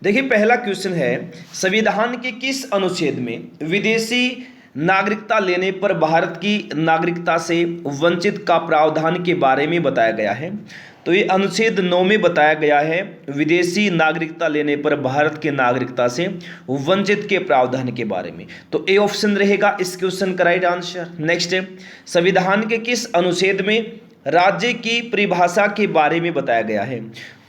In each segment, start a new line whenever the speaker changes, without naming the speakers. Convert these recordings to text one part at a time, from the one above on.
देखिए पहला क्वेश्चन है, संविधान के किस अनुच्छेद में विदेशी नागरिकता लेने पर भारत की नागरिकता से वंचित का प्रावधान के बारे में बताया गया है? तो ये अनुच्छेद 9 में बताया गया है, विदेशी नागरिकता लेने पर भारत की नागरिकता से वंचित के प्रावधान के बारे में। तो ए ऑप्शन रहेगा इस क्वेश्चन का राइट आंसर। नेक्स्ट है, संविधान के किस अनुच्छेद में राज्य की परिभाषा के बारे में बताया गया है?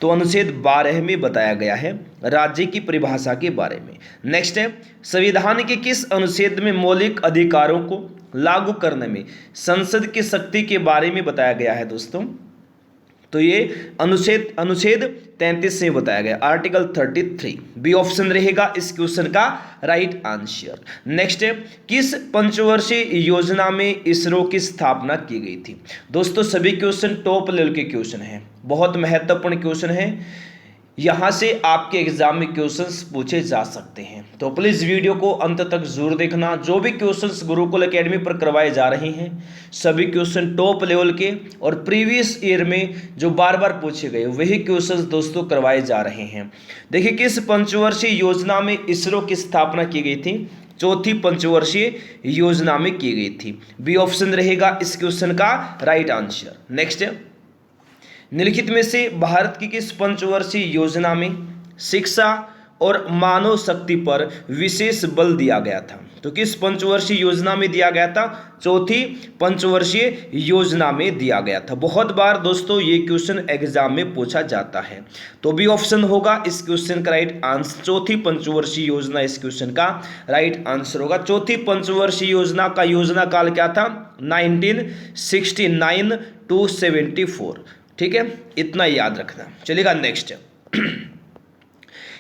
तो अनुच्छेद 12 में बताया गया है राज्य की परिभाषा के बारे में। नेक्स्ट है, संविधान के किस अनुच्छेद में मौलिक अधिकारों को लागू करने में संसद की शक्ति के बारे में बताया गया है दोस्तों? तो ये अनुच्छेद 33 में बताया गया, आर्टिकल 33। बी ऑप्शन रहेगा इस क्वेश्चन का राइट आंसर। नेक्स्ट है, किस पंचवर्षीय योजना में इसरो की स्थापना की गई थी? दोस्तों सभी क्वेश्चन टॉप लेवल के क्वेश्चन हैं, बहुत महत्वपूर्ण क्वेश्चन है, यहाँ से आपके एग्जाम में क्वेश्चंस पूछे जा सकते हैं। तो प्लीज़ वीडियो को अंत तक जरूर देखना। जो भी क्वेश्चंस गुरुकुल एकेडमी पर करवाए जा रहे हैं सभी क्वेश्चन टॉप लेवल के और प्रीवियस ईयर में जो बार बार पूछे गए वही क्वेश्चंस दोस्तों करवाए जा रहे हैं। देखिए किस पंचवर्षीय योजना में इसरो की स्थापना की गई थी? चौथी पंचवर्षीय योजना में की गई थी। बी ऑप्शन रहेगा इस क्वेश्चन का राइट आंसर। नेक्स्ट है, निम्नलिखित में से भारत की किस पंचवर्षीय योजना में शिक्षा और मानव शक्ति पर विशेष बल दिया गया था? तो किस पंचवर्षीय योजना में दिया गया था? चौथी पंचवर्षीय योजना में दिया गया था। बहुत बार दोस्तों ये क्वेश्चन एग्जाम में पूछा जाता है, तो बी ऑप्शन होगा इस क्वेश्चन का राइट आंसर। चौथी पंचवर्षीय योजना इस क्वेश्चन का राइट आंसर होगा। चौथी पंचवर्षीय योजना का योजना काल क्या था? 1969 to 74। ठीक है, इतना याद रखना। चलेगा नेक्स्ट,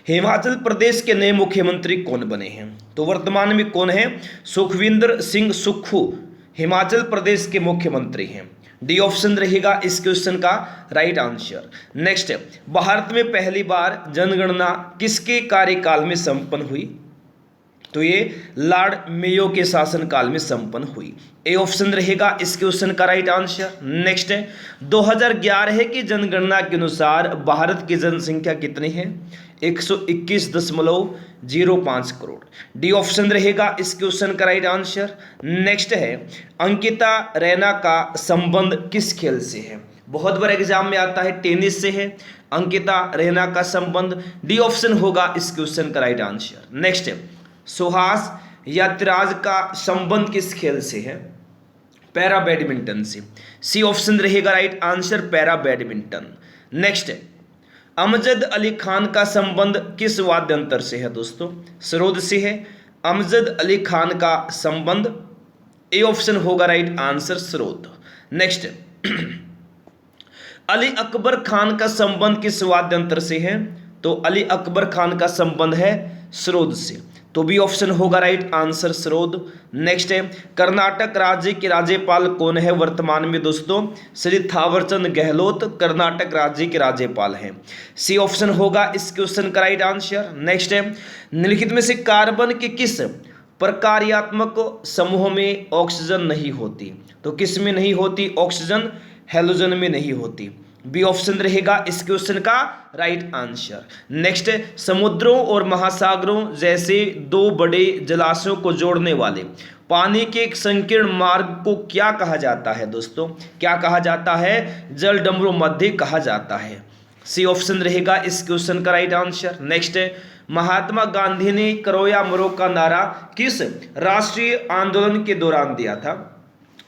हिमाचल प्रदेश के नए मुख्यमंत्री कौन बने हैं? तो वर्तमान में कौन है? सुखविंदर सिंह सुक्खू हिमाचल प्रदेश के मुख्यमंत्री हैं। डी ऑप्शन रहेगा इस क्वेश्चन का राइट आंसर। नेक्स्ट है, भारत में पहली बार जनगणना किसके कार्यकाल में संपन्न हुई? तो ये लॉर्ड मेयो के शासनकाल में संपन्न हुई। ए ऑप्शन रहेगा इस क्वेश्चन का राइट आंसर। नेक्स्ट है, 2011 की जनगणना के अनुसार भारत की जनसंख्या कितनी है? 121.05 करोड़। डी ऑप्शन रहेगा इस क्वेश्चन का राइट आंसर। नेक्स्ट है, अंकिता रैना का संबंध किस खेल से है? बहुत बार एग्जाम में आता है, टेनिस से है अंकिता रैना का संबंध। डी ऑप्शन होगा इस क्वेश्चन का राइट आंसर। नेक्स्ट है, सुहास यात्राज का संबंध किस खेल से है? पैरा बैडमिंटन से। सी ऑप्शन रहेगा right answer, para badminton. Next है, अमजद अली खान का संबंध किस वाद्य यंत्र से है दोस्तों? सरोद से है अमजद अली खान का संबंध। ए ऑप्शन होगा right answer, sarod. Next, Ali Akbar Khan का संबंध किस वाद्य यंत्र से है? तो अली अकबर खान का संबंध है सरोद से। तो बी ऑप्शन होगा राइट आंसर, सरोद। नेक्स्ट है, कर्नाटक राज्य के राज्यपाल कौन है वर्तमान में दोस्तों? श्री थावरचंद गहलोत कर्नाटक राज्य के राज्यपाल हैं। सी ऑप्शन होगा इस क्वेश्चन का राइट आंसर। नेक्स्ट है, निम्नलिखित में से कार्बन के किस प्रकार्यात्मक समूह में ऑक्सीजन नहीं होती? तो किस में नहीं होती ऑक्सीजन? हेलोजन में नहीं होती। बी ऑप्शन रहेगा इस क्वेश्चन का राइट आंसर। नेक्स्ट, समुद्रों और महासागरों जैसे दो बड़े जलाशयों को जोड़ने वाले पानी के एक संकीर्ण मार्ग को क्या कहा जाता है दोस्तों? क्या कहा जाता है? जल डमरू मध्य कहा जाता है। सी ऑप्शन रहेगा इस क्वेश्चन का right answer. Next, Mahatma Gandhi ने करोया मरो का नारा किस राष्ट्रीय आंदोलन के दौरान दिया था?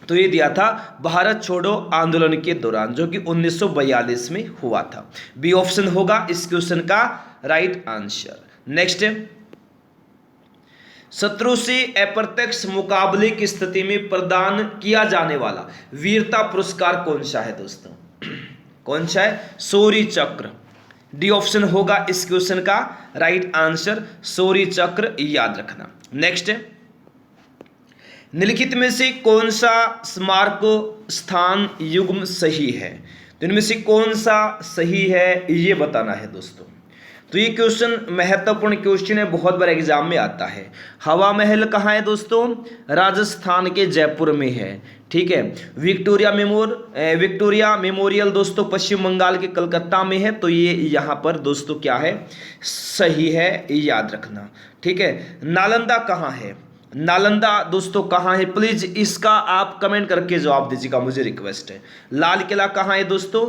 तो ये दिया था भारत छोड़ो आंदोलन के दौरान, जो कि 1942 में हुआ था। बी ऑप्शन होगा इस क्वेश्चन का राइट आंसर। नेक्स्ट, शत्रु से अप्रत्यक्ष मुकाबले की स्थिति में प्रदान किया जाने वाला वीरता पुरस्कार कौन सा है दोस्तों? कौन सा है? शौर्य चक्र। डी ऑप्शन होगा इस क्वेश्चन का राइट आंसर, शौर्य चक्र, याद रखना। नेक्स्ट, निम्नलिखित में से कौन सा स्मारक स्थान युग्म सही है? तो इनमें से कौन सा सही है ये बताना है दोस्तों। तो तो ये क्वेश्चन महत्वपूर्ण क्वेश्चन है, बहुत बार एग्जाम में आता है। हवा महल कहाँ है दोस्तों? राजस्थान के जयपुर में है, ठीक है। विक्टोरिया मेमोरियल दोस्तों पश्चिम बंगाल के कलकत्ता में है। तो ये यहाँ पर दोस्तों क्या है, सही है, याद रखना, ठीक है। नालंदा कहाँ है? नालंदा दोस्तों कहाँ है? प्लीज इसका आप कमेंट करके जवाब दीजिएगा, मुझे रिक्वेस्ट है। लाल किला कहाँ है दोस्तों?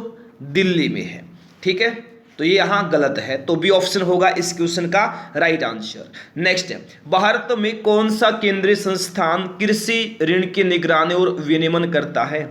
दिल्ली में है, ठीक है। तो ये यहाँ गलत है, तो बी ऑप्शन होगा इस क्वेश्चन का राइट आंसर। नेक्स्ट है, भारत में कौन सा केंद्रीय संस्थान कृषि ऋण की निगरानी और विनियमन करता है?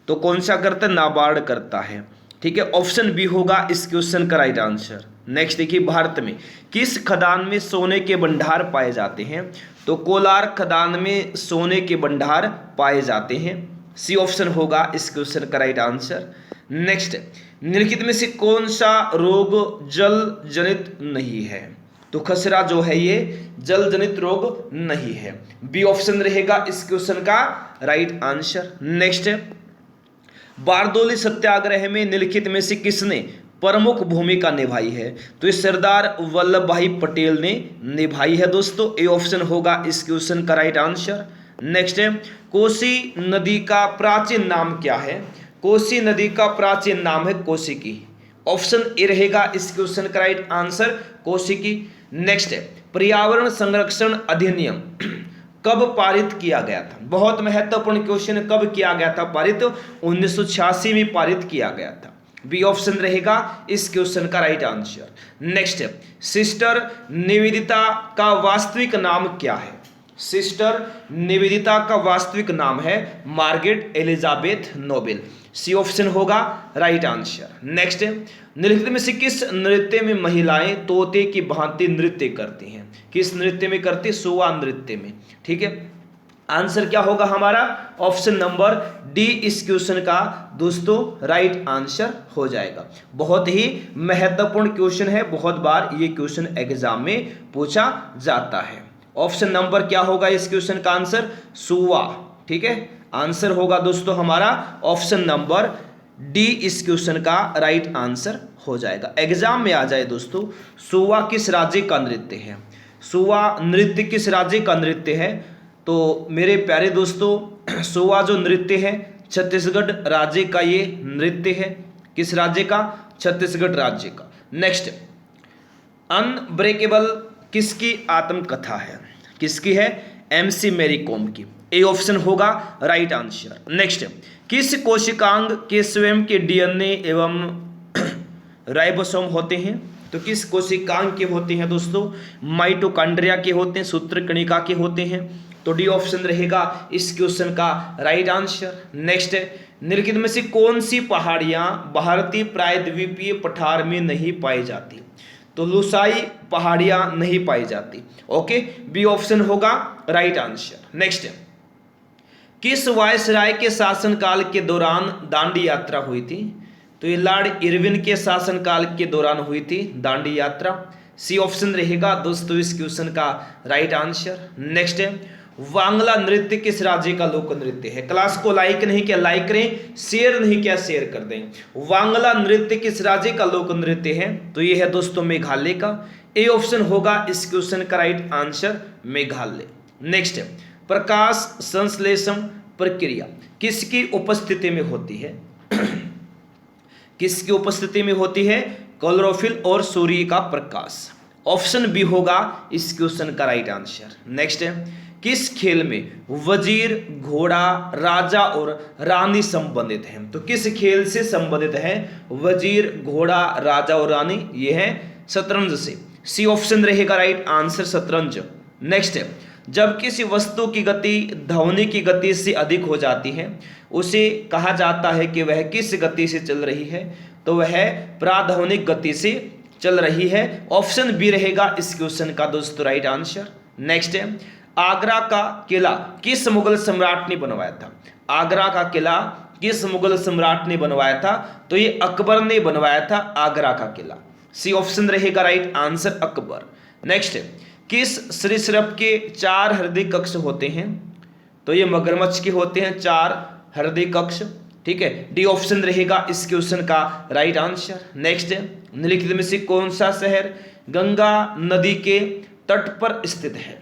तो कौन सा करता है? नाबार्ड करता है, ठीक है। ऑप्शन बी होगा इस क्वेश्चन का राइट आंसर। नेक्स्ट देखिए, भारत में किस खदान में सोने के भंडार पाए जाते हैं? तो कोलार खदान में सोने के भंडार पाए जाते हैं। सी ऑप्शन होगा इस क्वेश्चन का राइट आंसर। नेक्स्ट, निम्नलिखित में से कौन सा रोग जल जनित नहीं है? तो खसरा जो है ये जल जनित रोग नहीं है। बी ऑप्शन रहेगा इस क्वेश्चन का right answer. Next, Bardoli Satyagraha में निम्नलिखित में से किसने प्रमुख भूमिका निभाई है? तो ये सरदार वल्लभ भाई पटेल ने निभाई है दोस्तों। ए ऑप्शन होगा इस क्वेश्चन का राइट आंसर। नेक्स्ट है, कोसी नदी का प्राचीन नाम क्या है? कोसी नदी का प्राचीन नाम है कौशिकी। ऑप्शन ए रहेगा इस क्वेश्चन का राइट आंसर, कौशिकी। नेक्स्ट है, पर्यावरण संरक्षण अधिनियम कब पारित किया गया था? बहुत महत्वपूर्ण क्वेश्चन, कब किया गया था पारित? 1986 में पारित किया गया था। बी ऑप्शन रहेगा इस क्वेश्चन का राइट आंसर। नेक्स्ट है, सिस्टर निवेदिता का वास्तविक नाम क्या है? सिस्टर निवेदिता का वास्तविक नाम है Margaret Elizabeth Noble. C option होगा राइट आंसर। नेक्स्ट है, नृत्य में से किस नृत्य में महिलाएं तोते की भांति नृत्य करती हैं? किस नृत्य में करती? सुवा नृत्य में, ठीक है। आंसर क्या होगा हमारा? ऑप्शन नंबर डी इस क्वेश्चन का दोस्तों राइट आंसर हो जाएगा। बहुत ही महत्वपूर्ण क्वेश्चन है, बहुत बार ये क्वेश्चन एग्जाम में पूछा जाता है। ऑप्शन नंबर क्या होगा इस क्वेश्चन का आंसर? सुवा, ठीक है। आंसर होगा दोस्तों हमारा ऑप्शन नंबर डी इस क्वेश्चन का राइट आंसर हो जाएगा। एग्जाम में आ जाए दोस्तों, सुवा किस राज्य का नृत्य है? सुवा नृत्य किस राज्य का नृत्य है? तो मेरे प्यारे दोस्तों, सुवा जो नृत्य है छत्तीसगढ़ राज्य का ये नृत्य है। किस राज्य का? छत्तीसगढ़ राज्य का। नेक्स्ट, अनब्रेकेबल किसकी आत्मकथा है? किसकी है? एमसी मैरी कॉम की। ए ऑप्शन होगा राइट आंसर। नेक्स्ट, किस कोशिकांग के स्वयं के डीएनए एवं राइबोसोम होते हैं? तो किस कोशिकांग के होते हैं दोस्तों? माइटोकॉन्ड्रिया के होते हैं, सूत्रकणिका के होते हैं। तो डी ऑप्शन रहेगा इस क्वेश्चन का राइट आंसर। नेक्स्ट, निम्नलिखित में से कौन सी पहाड़ियां भारतीय प्रायद्वीपीय पठार में नहीं पाई जाती? तो लुसाई पहाड़ियां नहीं पाई जाती। ओके, बी ऑप्शन होगा राइट आंसर। नेक्स्ट, किस वायसराय के शासनकाल के दौरान दांडी यात्रा हुई थी? तो ये लॉर्ड इरविन के शासनकाल के दौरान हुई थी दांडी यात्रा। सी ऑप्शन रहेगा दोस्तों इस क्वेश्चन का राइट आंसर। नेक्स्ट है, वांगला नृत्य किस राज्य का लोक नृत्य है? क्लास को लाइक नहीं किया लाइक करें, शेयर नहीं किया शेयर कर दें। वांगला नृत्य किस राज्य का लोक नृत्य है? तो ये है दोस्तों मेघालय का। ए ऑप्शन होगा इस क्वेश्चन का राइट आंसर, मेघालय। नेक्स्ट है, प्रकाश संश्लेषण प्रक्रिया किसकी उपस्थिति में होती है? किसकी उपस्थिति में होती है? क्लोरोफिल और सूर्य का प्रकाश। ऑप्शन बी होगा इस क्वेश्चन का राइट आंसर। नेक्स्ट है, किस खेल में वजीर, घोड़ा, राजा और रानी संबंधित हैं? तो किस खेल से संबंधित है वजीर, घोड़ा, राजा और रानी? ये है शतरंज से। सी ऑप्शन रहेगा राइट आंसर, शतरंज। नेक्स्ट है, जब किसी वस्तु की गति ध्वनि की गति से अधिक हो जाती है उसे कहा जाता है कि वह किस गति से चल रही है? तो वह प्राध्वनिक गति से चल रही है। ऑप्शन बी रहेगा इस क्वेश्चन का दोस्तों राइट आंसर। नेक्स्ट है, आगरा का किला किस मुगल सम्राट ने बनवाया था? आगरा का किला किस मुगल सम्राट ने बनवाया था? तो ये अकबर ने बनवाया था आगरा का किला। सी ऑप्शन रहेगा राइट आंसर, अकबर। नेक्स्ट, किस सरीसृप के 4 हृदय कक्ष होते हैं? तो ये मगरमच्छ के होते हैं 4 हृदय कक्ष। ठीक है, डी ऑप्शन रहेगा इस क्वेश्चन का राइट आंसर। नेक्स्ट है, निम्नलिखित में से कौन सा शहर गंगा नदी के तट पर स्थित है?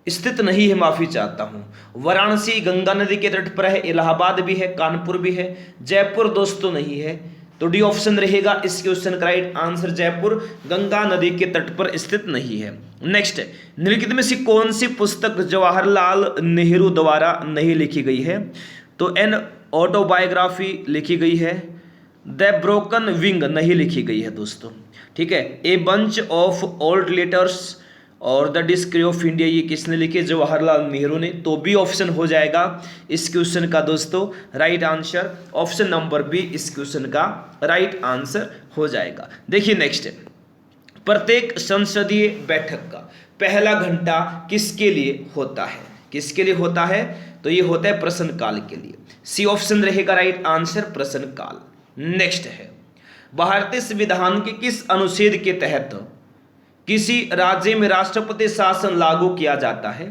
स्थित नहीं है, माफी चाहता हूं। वाराणसी गंगा नदी के तट पर है, इलाहाबाद भी है, कानपुर भी है, जयपुर दोस्तों नहीं है। तो डी ऑप्शन रहेगा इस क्वेश्चन का राइट आंसर, जयपुर गंगा नदी के तट पर स्थित नहीं है। नेक्स्ट है, निम्नलिखित में से कौन सी पुस्तक जवाहरलाल नेहरू द्वारा नहीं लिखी गई है? तो एन ऑटोबायोग्राफी लिखी गई है, द ब्रोकन विंग नहीं लिखी गई है दोस्तों, ठीक है। A bunch of old letters और द डिस्कवरी ऑफ इंडिया ये किसने लिखे? जवाहरलाल नेहरू ने। तो बी ऑप्शन हो जाएगा इस क्वेश्चन का दोस्तों right answer, option number B इस क्वेश्चन का राइट आंसर हो जाएगा। देखिए नेक्स्ट है, प्रत्येक संसदीय बैठक का पहला घंटा किसके लिए होता है? किसके लिए होता है? तो ये होता है प्रश्नकाल के लिए। सी ऑप्शन रहेगा राइट आंसर, प्रश्नकाल। नेक्स्ट है, भारतीय संविधान के किस अनुच्छेद के तहत किसी राज्य में राष्ट्रपति शासन लागू किया जाता है?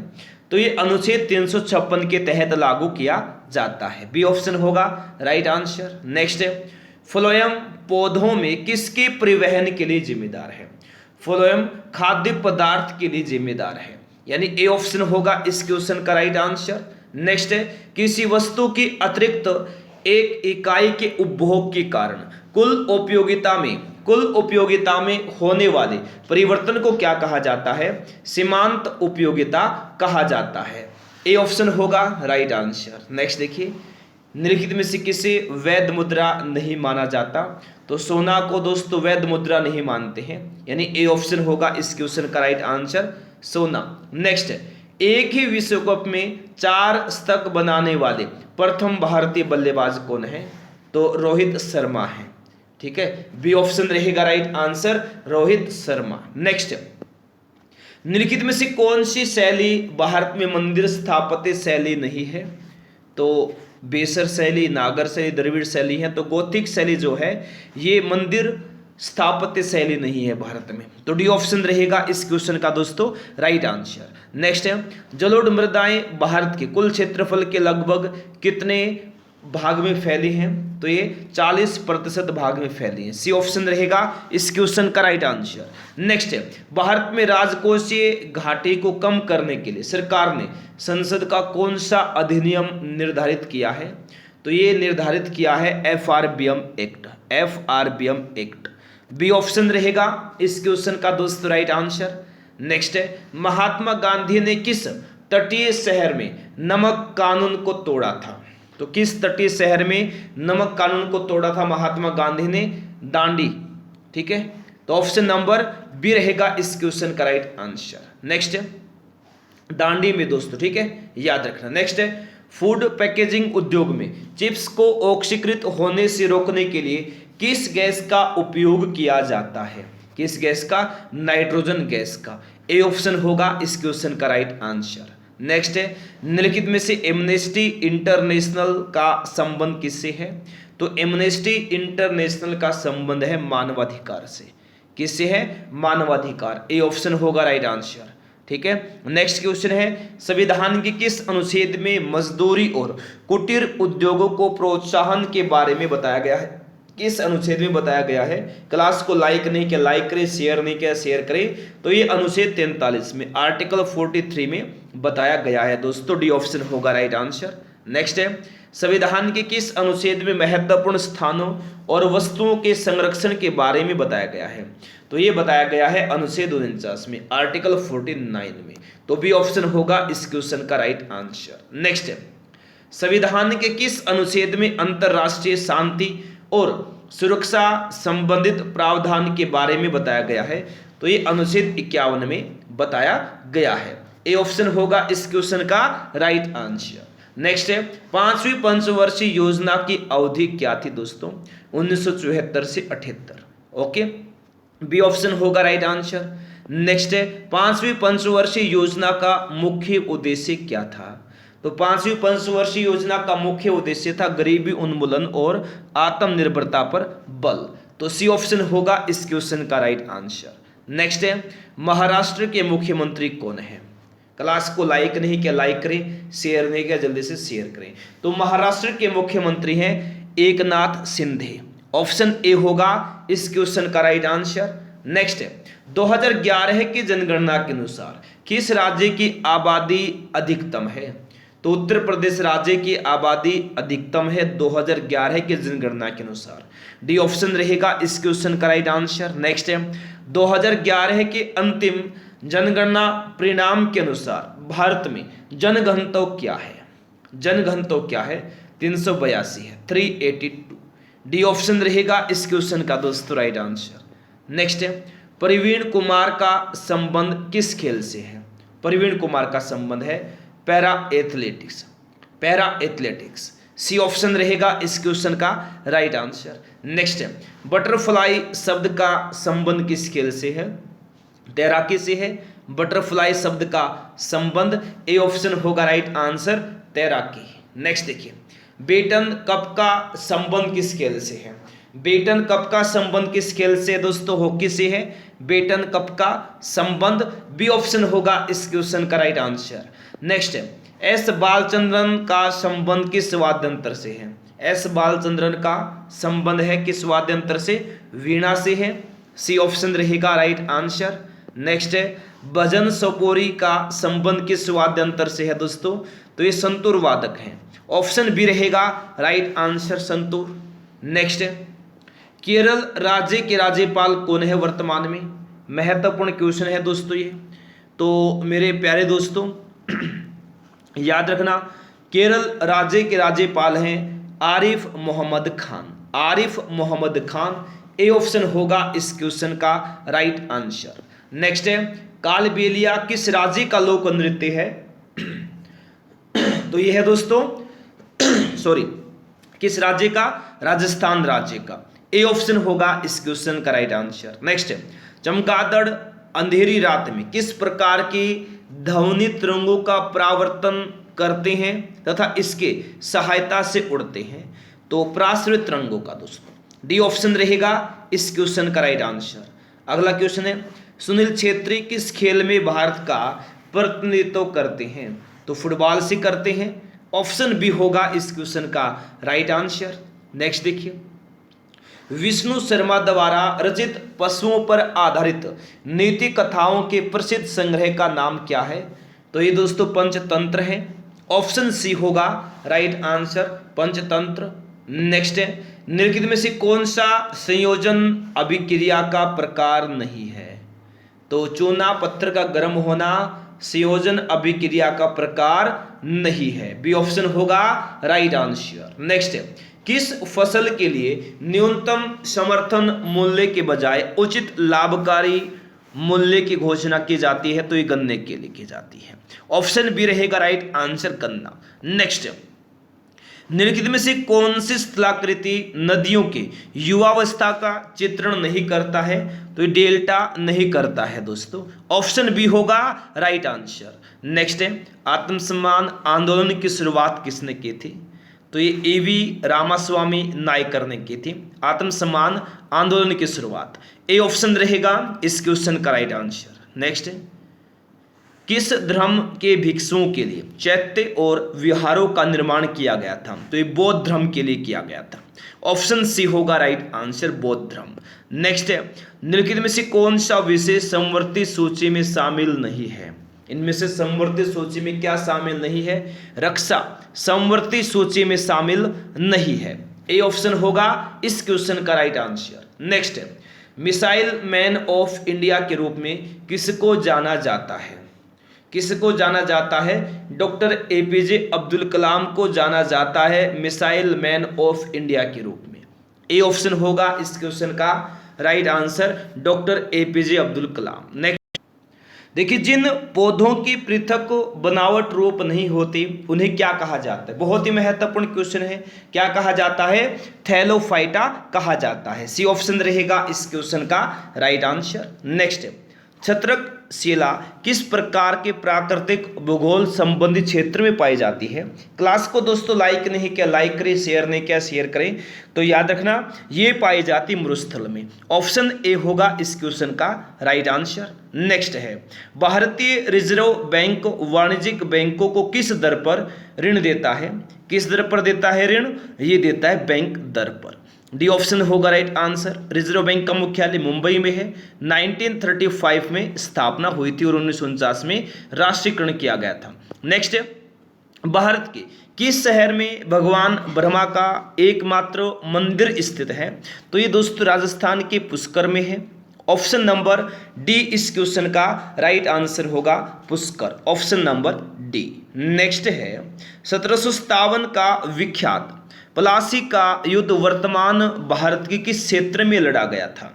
तो ये अनुच्छेद 356 के तहत लागू किया जाता है, बी ऑप्शन होगा राइट आंसर। नेक्स्ट है, फ्लोएम पौधों में किसके परिवहन के लिए जिम्मेदार है? फ्लोएम खाद्य पदार्थ के लिए जिम्मेदार है, यानी ए ऑप्शन होगा इस क्वेश्चन का राइट आंसर। नेक्स्ट है, किसी वस्तु की अतिरिक्त एक इकाई के उपभोग के कारण कुल उपयोगिता में होने वाले परिवर्तन को क्या कहा जाता है? सीमांत उपयोगिता कहा जाता है, ए ऑप्शन होगा राइट आंसर। नेक्स्ट देखिए, निम्नलिखित में से किसे वैध मुद्रा नहीं माना जाता? तो सोना को दोस्तों वैध मुद्रा नहीं मानते हैं, यानी ए ऑप्शन होगा इस क्वेश्चन का राइट आंसर, सोना। नेक्स्ट, एक ही विश्व कप में 4 शतक बनाने वाले प्रथम भारतीय बल्लेबाज कौन है? तो रोहित शर्मा है, ठीक है, बी ऑप्शन रहेगा right answer, Rohit Sharma. Next, निम्नलिखित में से कौन सी शैली भारत में मंदिर स्थापत्य शैली नहीं है? तो बेसर शैली, नागर शैली, द्रविड़ शैली है। तो गोथिक शैली जो है ये मंदिर स्थापत्य शैली नहीं है भारत में, तो डी ऑप्शन रहेगा इस क्वेश्चन का दोस्तों राइट आंसर। नेक्स्ट है, जलोढ़ मृदाएं भारत के कुल क्षेत्रफल के लगभग कितने भाग में फैली हैं? तो ये 40% भाग में फैली हैं, सी ऑप्शन रहेगा इस क्वेश्चन का राइट आंसर। नेक्स्ट है, भारत में राजकोषीय घाटे को कम करने के लिए सरकार ने संसद का कौन सा अधिनियम निर्धारित किया है? तो ये निर्धारित किया है FRBM act, FRBM act, B option रहेगा इस क्वेश्चन का दोस्तों राइट आंसर। नेक्स्ट है, महात्मा गांधी ने किस तटीय शहर में नमक कानून को तोड़ा था? तो किस तटीय शहर में नमक कानून को तोड़ा था महात्मा गांधी ने? दांडी, ठीक है, तो ऑप्शन नंबर बी रहेगा इस क्वेश्चन का राइट आंसर। नेक्स्ट है, दांडी में दोस्तों, ठीक है, याद रखना। नेक्स्ट है, फूड पैकेजिंग उद्योग में चिप्स को ऑक्सीकृत होने से रोकने के लिए किस गैस का उपयोग किया जाता है? किस गैस का? नाइट्रोजन गैस का, ए ऑप्शन होगा इस क्वेश्चन का राइट आंसर। नेक्स्ट है, निम्नलिखित में से एमनेस्टी इंटरनेशनल का संबंध किससे है? तो एमनेस्टी इंटरनेशनल का संबंध है मानवाधिकार से। किससे है? मानवाधिकार, ए ऑप्शन होगा राइट आंसर, ठीक है। नेक्स्ट क्वेश्चन है, संविधान के किस अनुच्छेद में मजदूरी और कुटीर उद्योगों को प्रोत्साहन के बारे में बताया गया है? किस अनुच्छेद में बताया गया है? क्लास को लाइक नहीं किया लाइक करें, शेयर नहीं किया शेयर करें। तो ये अनुच्छेद 43 में आर्टिकल 43 में बताया गया है दोस्तों, डी ऑप्शन होगा राइट आंसर। नेक्स्ट है, संविधान के किस अनुच्छेद में महत्वपूर्ण स्थानों और वस्तुओं के संरक्षण के बारे में बताया गया है? तो ये बताया गया है अनुच्छेद 49 में, आर्टिकल 49 में, तो बी ऑप्शन होगा इस क्वेश्चन का राइट आंसर। नेक्स्ट है, संविधान के किस अनुच्छेद में अंतरराष्ट्रीय शांति और सुरक्षा संबंधित प्रावधान के बारे में बताया गया है? तो ये अनुच्छेद 51 में बताया गया है, ए ऑप्शन होगा इस क्वेश्चन का राइट आंसर। नेक्स्ट है, 5वीं पंचवर्षीय योजना की अवधि क्या थी दोस्तों? 1974 से 78, ओके, बी ऑप्शन होगा राइट आंसर। नेक्स्ट है, 5वीं पंचवर्षीय योजना का मुख्य उद्देश्य क्या था? तो 5वीं पंचवर्षीय योजना का मुख्य उद्देश्य था गरीबी उन्मूलन और आत्मनिर्भरता पर बल, तो सी ऑप्शन होगा इस क्वेश्चन का राइट आंसर। नेक्स्ट है, महाराष्ट्र के मुख्यमंत्री कौन है? क्लास को लाइक नहीं किया लाइक करें, शेयर नहीं किया जल्दी से शेयर करें। तो महाराष्ट्र के मुख्यमंत्री हैं एकनाथ शिंदे। ऑप्शन ए होगा इस क्वेश्चन का राइट आंसर। नेक्स्ट है 2011 की जनगणना के अनुसार किस राज्य की आबादी अधिकतम है? तो उत्तर प्रदेश राज्य की आबादी अधिकतम है 2011 की जनगणना के अनुसार। डी ऑप्शन रहेगा इस क्वेश्चन का राइट आंसर। नेक्स्ट है 2011 के अंतिम जनगणना परिणाम के अनुसार भारत में जनघनत्व क्या है? जनघनत्व क्या है? 382 है, 382। डी ऑप्शन रहेगा इस क्वेश्चन का दोस्तों राइट आंसर। नेक्स्ट है प्रवीण कुमार का संबंध किस खेल से है? प्रवीण कुमार का संबंध है para athletics, para athletics. C option रहेगा इस क्वेश्चन का राइट आंसर। नेक्स्ट है बटरफ्लाई शब्द का संबंध किस खेल से है? तैराकी से है। बटरफ्लाई शब्द का संबंध ए ऑप्शन होगा राइट आंसर, तैराकी। नेक्स्ट देखिए बेटन कप का संबंध किस खेल से है? बेटन कप का संबंध किस खेल से है दोस्तों? हॉकी से है। बेटन कप का संबंध बी ऑप्शन होगा इस क्वेश्चन का राइट आंसर। नेक्स्ट है एस बालचंद्रन का संबंध किस वाद्यंत्र से है? एस बालचंद्रन का संबंध है किस वाद्यंत्र से? वीणा से है। सी ऑप्शन रहेगा राइट आंसर। नेक्स्ट है भजन सोपोरी का संबंध किस वाद्यंत्र से है दोस्तों? तो ये संतूर वादक है। ऑप्शन बी रहेगा राइट आंसर, संतूर। नेक्स्ट है केरल राज्य के राज्यपाल कौन है वर्तमान में? महत्वपूर्ण क्वेश्चन है दोस्तों ये। तो मेरे प्यारे दोस्तों याद रखना केरल राज्य के राज्यपाल हैं आरिफ मोहम्मद खान, आरिफ मोहम्मद खान। ए ऑप्शन होगा इस क्वेश्चन का राइट आंसर। नेक्स्ट है कालबेलिया किस राज्य का लोक नृत्य है? तो यह है दोस्तों सॉरी किस राज्य का? राजस्थान राज्य का। ए ऑप्शन होगा इस क्वेश्चन का राइट आंसर। नेक्स्ट है चमगादड़ अंधेरी रात में किस प्रकार की ध्वनि तरंगों का परावर्तन करते हैं तथा इसके सहायता से उड़ते हैं? तो पराश्रित तरंगों का दोस्तों। डी ऑप्शन रहेगा इस क्वेश्चन का राइट आंसर। अगला क्वेश्चन है सुनील छेत्री किस खेल में भारत का प्रतिनिधित्व करते हैं? तो फुटबॉल से करते हैं। ऑप्शन बी होगा इस क्वेश्चन का राइट आंसर। नेक्स्ट देखिए विष्णु शर्मा द्वारा रचित पशुओं पर आधारित नीति कथाओं के प्रसिद्ध संग्रह का नाम क्या है? तो ये दोस्तों पंचतंत्र है। ऑप्शन सी होगा राइट आंसर, पंचतंत्र। नेक्स्ट है निम्नलिखित में से कौन सा संयोजन अभिक्रिया का प्रकार नहीं है? तो चूना पत्थर का गर्म होना संयोजन अभिक्रिया का प्रकार नहीं है। बी ऑप्शन होगा राइट आंसर। नेक्स्ट है किस फसल के लिए न्यूनतम समर्थन मूल्य के बजाय उचित लाभकारी मूल्य की घोषणा की जाती है? तो ये गन्ने के लिए की जाती है। ऑप्शन बी रहेगा राइट आंसर, गन्ना। नेक्स्ट निम्नलिखित में से कौन सी स्थलाकृति नदियों के युवावस्था का चित्रण नहीं करता है? तो ये डेल्टा नहीं करता है दोस्तों। ऑप्शन बी होगा राइट आंसर। नेक्स्ट है आत्मसम्मान आंदोलन की शुरुआत किसने की थी? तो ये ए.वी. रामास्वामी नायकर ने की थी आत्मसम्मान आंदोलन की शुरुआत। ए ऑप्शन रहेगा इस क्वेश्चन का राइट आंसर। नेक्स्ट है किस धर्म के भिक्षुओं के लिए चैत्य और विहारों का निर्माण किया गया था? तो ये बौद्ध धर्म के लिए किया गया था। ऑप्शन सी होगा राइट आंसर, बौद्ध धर्म। नेक्स्ट है निम्नलिखित में से कौन सा विषय समवर्ती सूची में शामिल नहीं है? इनमें से समवर्ती सूची में क्या शामिल नहीं है? रक्षा समवर्ती सूची में शामिल नहीं है। ए ऑप्शन होगा इस क्वेश्चन का राइट आंसर। नेक्स्ट है मिसाइल मैन ऑफ इंडिया के रूप में किसको जाना जाता है? किसको जाना जाता है? डॉक्टर एपीजे अब्दुल कलाम को जाना जाता है मिसाइल मैन ऑफ इंडिया के रूप में। ए ऑप्शन होगा इस क्वेश्चन का right answer, doctor APJ Abdul Kalam. Next देखिए जिन पौधों की पृथक बनावट रूप नहीं होती उन्हें क्या कहा जाता है? बहुत ही महत्वपूर्ण क्वेश्चन है। क्या कहा जाता है? थैलोफाइटा कहा जाता है। सी ऑप्शन रहेगा इस क्वेश्चन का राइट आंसर। नेक्स्ट छत्रकशिला किस प्रकार के प्राकृतिक भूगोल संबंधी क्षेत्र में पाई जाती है? क्लास को दोस्तों लाइक नहीं किया, लाइक करें, शेयर नहीं किया, शेयर करें। तो याद रखना ये पाई जाती मरुस्थल में। ऑप्शन ए होगा इस क्वेश्चन का राइट आंसर। नेक्स्ट है, भारतीय रिजर्व बैंक वाणिज्यिक बैंकों को किस दर पर ऋण देता है? किस दर पर देता है ऋण? ये देता है बैंक दर पर। डी ऑप्शन होगा राइट आंसर। रिजर्व बैंक का मुख्यालय मुंबई में है। 1935 में स्थापना हुई थी और 1949 में राष्ट्रीयकरण किया गया था। नेक्स्ट, भारत के किस शहर में भगवान ब्रह्मा का एकमात्र मंदिर स्थित है? तो ये दोस्तों राजस्थान के पुष्कर में है। ऑप्शन नंबर डी इस क्वेश्चन का राइट आंसर होगा, Pushkar, option number D. Next है, 1757 का विख्यात प्लासी का युद्ध वर्तमान भारत के किस क्षेत्र में लड़ा गया था?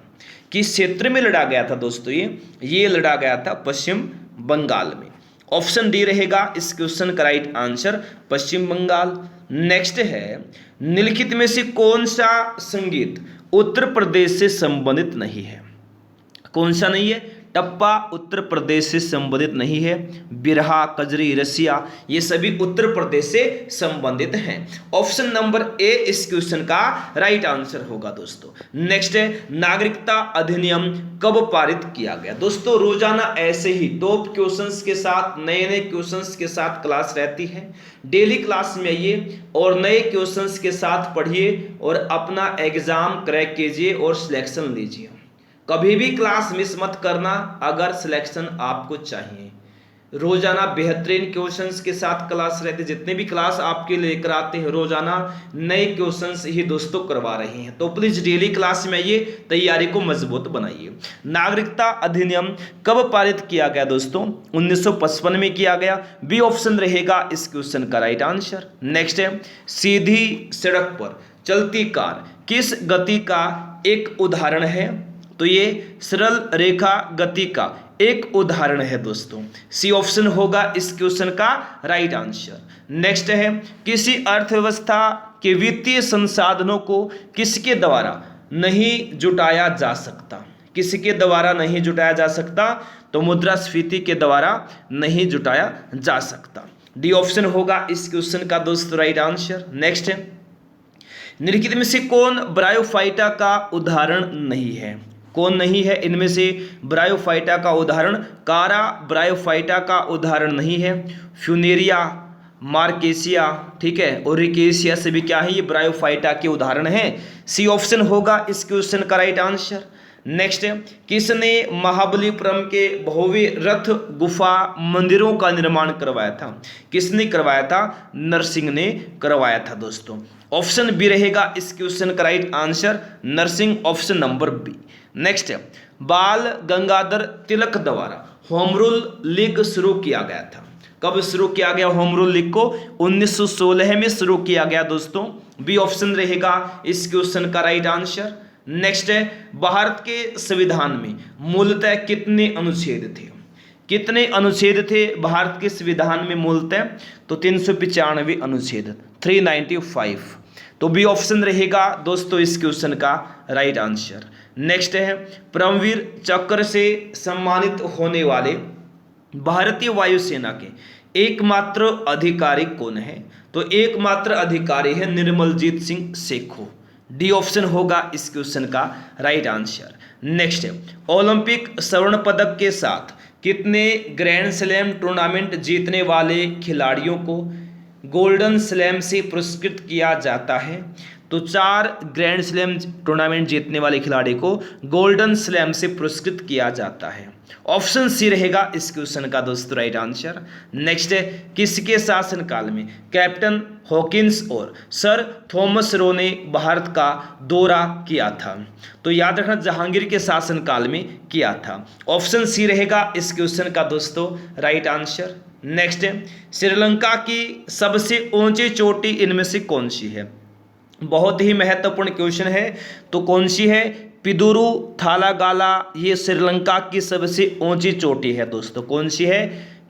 किस क्षेत्र में लड़ा गया था दोस्तों? ये लड़ा गया था पश्चिम बंगाल में। ऑप्शन डी रहेगा इस क्वेश्चन का राइट आंसर, पश्चिम बंगाल। नेक्स्ट है, निम्नलिखित में से कौन सा संगीत उत्तर प्रदेश से संबंधित नहीं है? कौन सा नहीं है? टप्पा उत्तर प्रदेश से संबंधित नहीं है। बिरहा, कजरी, रसिया ये सभी उत्तर प्रदेश से संबंधित हैं। ऑप्शन नंबर ए इस क्वेश्चन का राइट आंसर होगा दोस्तों। नेक्स्ट है, नागरिकता अधिनियम कब पारित किया गया? दोस्तों रोजाना ऐसे ही टॉप क्वेश्चंस के साथ, नए नए क्वेश्चंस के साथ क्लास रहती है। डेली क्लास में आइए और नए क्वेश्चंस के साथ पढ़िए और अपना एग्जाम क्रैक कीजिए और सिलेक्शन लीजिए। कभी भी क्लास मिस मत करना अगर सिलेक्शन आपको चाहिए। रोजाना बेहतरीन क्वेश्चंस के साथ क्लास रहते, जितने भी क्लास आपके लेकर आते हैं रोजाना नए क्वेश्चंस ही दोस्तों करवा रहे हैं। तो प्लीज डेली क्लास में आइए, तैयारी को मजबूत बनाइए। नागरिकता अधिनियम कब पारित किया गया दोस्तों? 1955 में किया गया। बी ऑप्शन रहेगा इस क्वेश्चन का राइट आंसर। नेक्स्ट है, सीधी सड़क पर चलती कार किस गति का एक उदाहरण है? तो ये सरल रेखा गति का एक उदाहरण है दोस्तों। सी ऑप्शन होगा इस क्वेश्चन का राइट आंसर। नेक्स्ट है, किसी अर्थव्यवस्था के वित्तीय संसाधनों को किसके द्वारा नहीं जुटाया जा सकता? किसके द्वारा नहीं जुटाया जा सकता? तो मुद्रास्फीति के द्वारा नहीं जुटाया जा सकता। डी ऑप्शन होगा इस क्वेश्चन का दोस्तों राइट आंसर। नेक्स्ट है, निम्नलिखित में से कौन ब्रायोफाइटा का उदाहरण नहीं है? कौन नहीं है इनमें से ब्रायोफाइटा का उदाहरण? कारा ब्रायोफाइटा का उदाहरण नहीं है। फ्यूनेरिया, मार्केसिया, ठीक है, और रिकेसिया से भी क्या है? ये ब्रायोफाइटा के उदाहरण हैं। सी ऑप्शन होगा इस क्वेश्चन का राइट आंसर। नेक्स्ट है, किसने महाबलीपुरम के भव्य रथ गुफा मंदिरों का निर्माण करवाया था? किसने करवाया था? नरसिंह ने करवाया था दोस्तों। ऑप्शन बी रहेगा इस क्वेश्चन का right answer, Narsingh, option number B. Next है, बाल गंगाधर तिलक द्वारा होम रूल लीग शुरू किया गया था। कब शुरू किया गया होम रूल लीग को? 1916 में शुरू किया गया दोस्तों। बी ऑप्शन रहेगा इस क्वेश्चन का राइट आंसर। नेक्स्ट है, भारत के संविधान में मूलतः कितने अनुच्छेद थे? कितने अनुच्छेद थे भारत के संविधान में मूलतः? तो 395 अनुच्छेद, 395। तो बी ऑप्शन रहेगा दोस्तों इस क्वेश्चन का राइट आंसर। नेक्स्ट है, परमवीर चक्र से सम्मानित होने वाले भारतीय वायुसेना के एकमात्र अधिकारी कौन है? तो एकमात्र अधिकारी है निर्मलजीत सिंह सेखो। डी ऑप्शन होगा इस क्वेश्चन का राइट आंसर। नेक्स्ट है, ओलंपिक स्वर्ण पदक के साथ कितने ग्रैंड स्लैम टूर्नामेंट जीतने वाले खिलाड़ियों को गोल्डन स्लैम से पुरस्कृत किया जाता है? तो 4 ग्रैंड स्लैम टूर्नामेंट जीतने वाले खिलाड़ी को गोल्डन स्लैम से पुरस्कृत किया जाता है। ऑप्शन सी रहेगा इस क्वेश्चन का दोस्तों राइट आंसर। नेक्स्ट है, किसके शासनकाल में कैप्टन हॉकिंस और सर थॉमस रो ने भारत का दौरा किया था? तो याद रखना जहांगीर के शासनकाल में किया था। ऑप्शन सी रहेगा इस क्वेश्चन का दोस्तों राइट आंसर। नेक्स्ट है, श्रीलंका की सबसे ऊंची चोटी इनमें से कौन सी है? बहुत ही महत्वपूर्ण क्वेश्चन है। तो कौन सी है? पिदुरु थालागाला, ये श्रीलंका की सबसे ऊंची चोटी है दोस्तों। कौन सी है?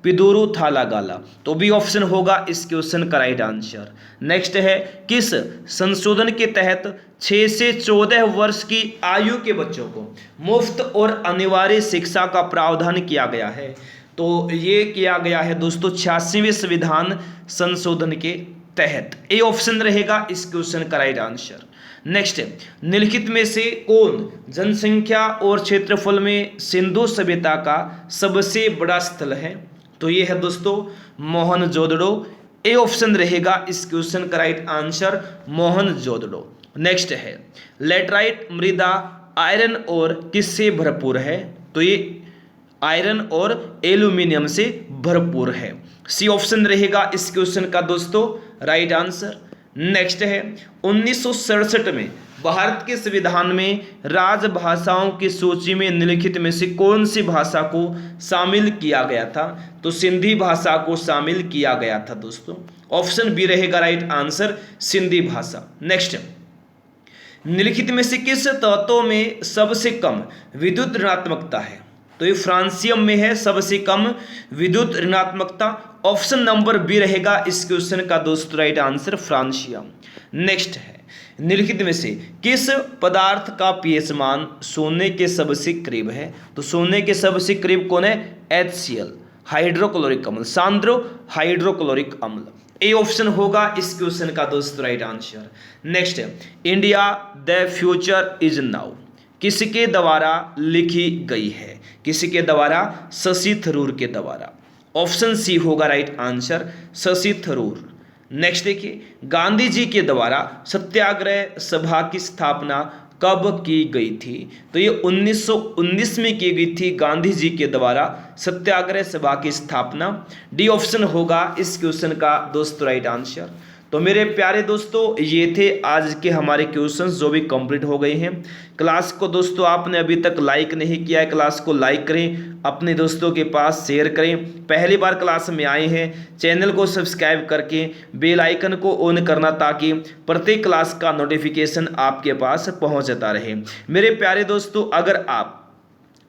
पिदुरु थालागाला। तो बी ऑप्शन होगा इस क्वेश्चन का राइट आंसर। नेक्स्ट है, किस संशोधन के तहत 6 से 14 वर्ष की आयु के बच्चों को मुफ्त और अनिवार्य शिक्षा का प्रावधान किया गया है? तो ये किया गया है दोस्तों 86वें संविधान संशोधन के तहत। ए ऑप्शन रहेगा इस क्वेश्चन का राइट आंसर। नेक्स्ट, निम्नलिखित में से कौन जनसंख्या और क्षेत्रफल में सिंधु सभ्यता का सबसे बड़ा स्थल है? तो ये है दोस्तों मोहनजोदड़ो। ए ऑप्शन रहेगा इस क्वेश्चन का राइट आंसर, मोहनजोदड़ो। नेक्स्ट है, लेटराइट मृदा आयरन और किससे भरपूर है? तो ये आयरन और एल्यूमिनियम से भरपूर है। सी ऑप्शन रहेगा इस क्वेश्चन का दोस्तों राइट आंसर। नेक्स्ट है, 1967 में भारत के संविधान में राजभाषाओं की सूची में निम्नलिखित में से कौन सी भाषा को शामिल किया गया था? तो सिंधी भाषा को शामिल किया गया था दोस्तों। ऑप्शन बी रहेगा राइट आंसर, सिंधी भाषा। नेक्स्ट, निम्नलिखित में से किस तत्व में सबसे कम विद्युत ऋणात्मकता है? तो ये फ्रांसियम में है सबसे कम विद्युत ऋणात्मकता। ऑप्शन नंबर बी रहेगा इस क्वेश्चन का दोस्तों राइट आंसर, फ्रांसियम। नेक्स्ट है, निम्नलिखित में से किस पदार्थ का पीएच मान सोने के सबसे करीब है? तो सोने के सबसे करीब कौन है? HCl, हाइड्रोक्लोरिक अम्ल, सांद्र हाइड्रोक्लोरिक अम्ल। ए ऑप्शन होगा इस क्वेश्चन का दोस्तों राइट आंसर। नेक्स्ट है, India the future is now किसके द्वारा लिखी गई है? किसके द्वारा? शशि थरूर के द्वारा। ऑप्शन सी होगा right answer, Shashi Tharoor. Next देखिए, गांधी जी के द्वारा सत्याग्रह सभा की स्थापना कब की गई थी? तो ये 1919 में की गई थी गांधी जी के द्वारा सत्याग्रह सभा की स्थापना। डी ऑप्शन होगा इस क्वेश्चन का दोस्तों राइट आंसर। तो मेरे प्यारे दोस्तों, ये थे आज के हमारे क्वेश्चंस जो भी कंप्लीट हो गए हैं। क्लास को दोस्तों आपने अभी तक लाइक नहीं किया है, क्लास को लाइक करें, अपने दोस्तों के पास शेयर करें। पहली बार क्लास में आए हैं, चैनल को सब्सक्राइब करके बेल आइकन को ऑन करना ताकि प्रत्येक क्लास का नोटिफिकेशन आपके पास पहुंचता रहे। मेरे प्यारे दोस्तों, अगर आप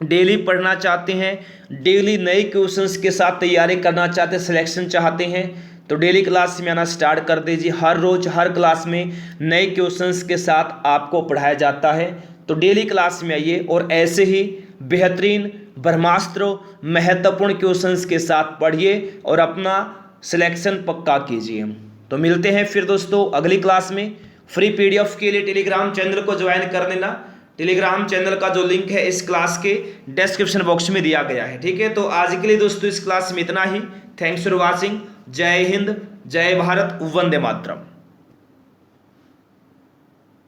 डेली पढ़ना चाहते हैं, डेली नए क्वेश्चंस के साथ तैयारी करना चाहते हैं, सिलेक्शन चाहते हैं, तो डेली क्लास में आना स्टार्ट कर दीजिए। हर रोज हर क्लास में नए क्वेश्चंस के साथ आपको पढ़ाया जाता है। तो डेली क्लास में आइए और ऐसे ही बेहतरीन ब्रह्मास्त्र महत्वपूर्ण क्वेश्चंस के साथ पढ़िए और अपना सिलेक्शन पक्का कीजिए। तो मिलते हैं फिर दोस्तों अगली क्लास में। फ्री PDF के लिए टेलीग्राम चैनल को ज्वाइन कर लेना। टेलीग्राम चैनल का जो लिंक है इस क्लास के डिस्क्रिप्शन बॉक्स में दिया गया है। ठीक है, तो आज के लिए दोस्तों इस क्लास में इतना ही। Thanks for watching. जय हिंद, जय भारत, वंदे मातरम।